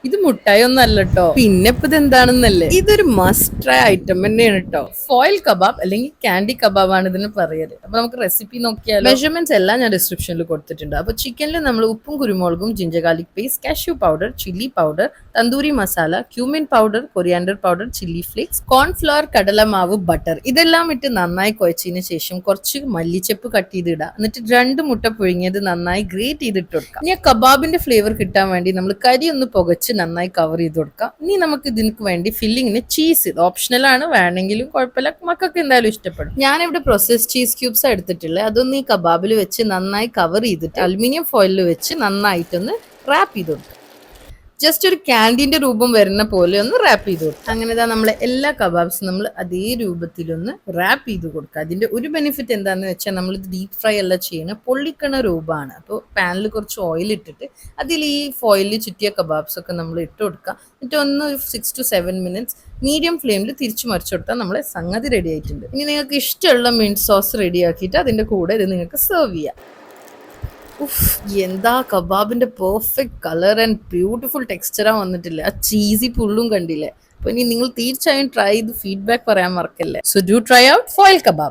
ഇത് മുട്ടായി ഒന്നും അല്ല കേട്ടോ. പിന്നെ ഇപ്പൊ ഇത് എന്താണെന്നല്ലേ, ഇതൊരു മസ്റ്റ് ട്രൈ ഐറ്റം തന്നെയാണ് കേട്ടോ. ഫോയിൽ കബാബ് അല്ലെങ്കിൽ കാൻഡി കബാബ് ആണ് ഇതിന് പറയല്. അപ്പൊ നമുക്ക് റെസിപ്പി നോക്കിയാൽ മെഷർമെന്റ്സ് എല്ലാം ഞാൻ ഡിസ്ക്രിപ്ഷനിൽ കൊടുത്തിട്ടുണ്ട്. അപ്പൊ ചിക്കനിൽ നമ്മൾ ഉപ്പും കുരുമുളകും, ginger garlic paste, cashew powder, chilli powder, tandoori masala, cumin powder, coriander powder, chilli flakes, cornflour, കടലമാവ്, ബട്ടർ ഇതെല്ലാം ഇട്ട് നന്നായി കുഴച്ചതിന് ശേഷം കുറച്ച് മല്ലിച്ചപ്പ് കട്ട് ചെയ്തിടുക. എന്നിട്ട് 2 മുട്ട പുഴുങ്ങിയത് നന്നായി ഗ്രേറ്റ് ചെയ്തിട്ട് കൊടുക്കാം. ഇനി കബാബിന്റെ ഫ്ലേവർ കിട്ടാൻ വേണ്ടി നമ്മൾ കരി ഒന്ന് പുകച്ച് നന്നായി കവർ ചെയ്ത് കൊടുക്കാം. ഇനി നമുക്ക് ഇതിനു വേണ്ടി ഫില്ലിങ്ങിന് ചീസ്, ഇത് ഓപ്ഷണൽ ആണ്, വേണമെങ്കിലും കുഴപ്പമില്ല, മക്കൾക്ക് എന്തായാലും ഇഷ്ടപ്പെടും. ഞാനിവിടെ പ്രോസസ് ചീസ് ക്യൂബ്സ് എടുത്തിട്ടുള്ളത്. അതൊന്ന് ഈ കബാബിൽ വെച്ച് നന്നായി കവർ ചെയ്തിട്ട് അലുമിനിയം ഫോയിലിൽ വെച്ച് നന്നായിട്ടൊന്ന് റാപ്പ് ചെയ്ത് കൊടുക്കാം. ജസ്റ്റ് ഒരു ക്യാൻഡീന്റെ രൂപം വരുന്ന പോലെ ഒന്ന് റാപ്പ് ചെയ്ത് കൊടുക്കുക. അങ്ങനെ നമ്മളെ എല്ലാ കബാബ്സും നമ്മൾ അതേ രൂപത്തിലൊന്ന് റാപ്പ് ചെയ്ത് കൊടുക്കുക. അതിന്റെ ഒരു ബെനിഫിറ്റ് എന്താന്ന് വെച്ചാൽ നമ്മൾ ഇത് ഡീപ് ഫ്രൈ അല്ല ചെയ്യുന്ന, പൊള്ളിക്കണ രൂപമാണ്. അപ്പോൾ പാനിൽ കുറച്ച് ഓയിൽ ഇട്ടിട്ട് അതിൽ ഈ ഫോയിലിൽ ചുറ്റിയ കബാബ്സ് ഒക്കെ നമ്മൾ ഇട്ട് കൊടുക്കുക. എന്നിട്ട് ഒന്ന് ഒരു 6 to 7 minutes മീഡിയം ഫ്ലെയിമിൽ തിരിച്ചു മറിച്ചു കൊടുത്താൽ നമ്മളെ സംഗതി റെഡി ആയിട്ടുണ്ട്. ഇനി നിങ്ങൾക്ക് ഇഷ്ടമുള്ള മിന്റ് സോസ് റെഡി ആക്കിയിട്ട് അതിന്റെ കൂടെ ഇത് നിങ്ങൾക്ക് സെർവ് ചെയ്യാം. എന്താ കബാബിന്റെ പെർഫെക്റ്റ് കളർ ആൻഡ് ബ്യൂട്ടിഫുൾ ടെക്സ്ചറാ വന്നിട്ടില്ല. ആ ചീസി പുള്ളും കണ്ടില്ലേ. അപ്പൊ ഇനി നിങ്ങൾ തീർച്ചയായും ട്രൈ ചെയ്ത് ഫീഡ്ബാക്ക് പറയാൻ മറക്കല്ലേ. So do try out foil kebab.